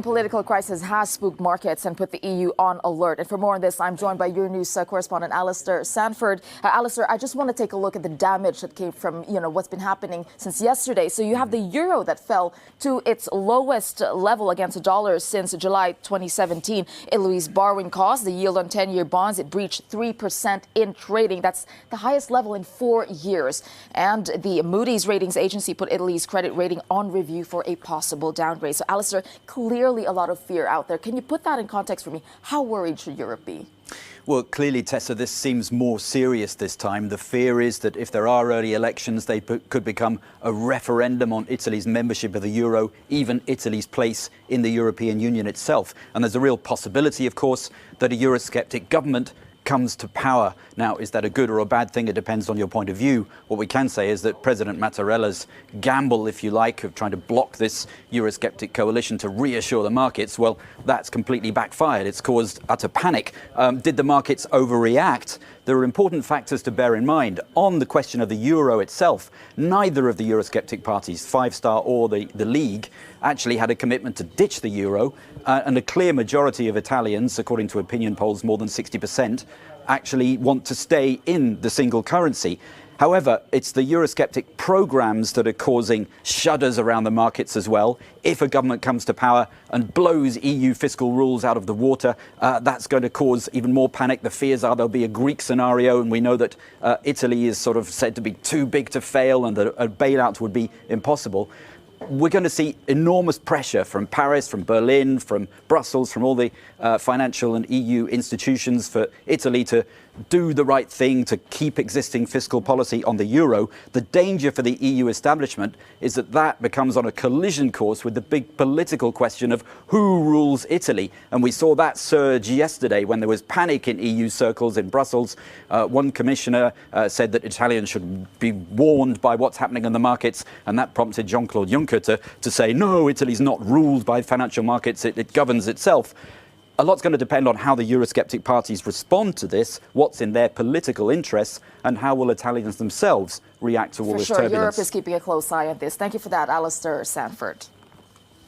Political crisis has spooked markets and put the EU on alert. And for more on this, I'm joined by Euronews correspondent Alistair Sanford. Alistair, I just want to take a look at the damage that came from, what's been happening since yesterday. So you have the euro that fell to its lowest level against the dollar since July 2017. Italy's borrowing cost, the yield on 10-year bonds, it breached 3% in trading. That's the highest level in 4 years. And the Moody's ratings agency put Italy's credit rating on review for a possible downgrade. So Alistair, clearly a lot of fear out there. Can you put that in context for me? How worried should Europe be? Well, clearly, Tessa, this seems more serious this time. The fear is that if there are early elections, they could become a referendum on Italy's membership of the euro, even Italy's place in the European Union itself. And there's a real possibility, of course, that a Eurosceptic government comes to power. Now, is that a good or a bad thing? It depends on your point of view. What we can say is that President Mattarella's gamble, if you like, of trying to block this Eurosceptic coalition to reassure the markets, well, that's completely backfired. It's caused utter panic. Did the markets overreact? There are important factors to bear in mind. On the question of the euro itself, neither of the Eurosceptic parties, Five Star or the League, actually had a commitment to ditch the euro, and a clear majority of Italians, according to opinion polls, more than 60%, actually want to stay in the single currency. However, it's the Eurosceptic programs that are causing shudders around the markets as well. If a government comes to power and blows EU fiscal rules out of the water, that's going to cause even more panic. The fears are there'll be a Greek scenario, and we know that Italy is sort of said to be too big to fail and that a bailout would be impossible. We're going to see enormous pressure from Paris, from Berlin, from Brussels, from all the financial and EU institutions for Italy to do the right thing, to keep existing fiscal policy on the euro. The danger for the EU establishment is that that becomes on a collision course with the big political question of who rules Italy. And we saw that surge yesterday when there was panic in EU circles in Brussels. One commissioner said that Italians should be warned by what's happening in the markets, and that prompted Jean-Claude Juncker to say, no, Italy's not ruled by financial markets, it governs itself. A lot's going to depend on how the Eurosceptic parties respond to this, what's in their political interests, and how will Italians themselves react to all this turbulence. Europe is keeping a close eye on this. Thank you for that, Alistair Sanford.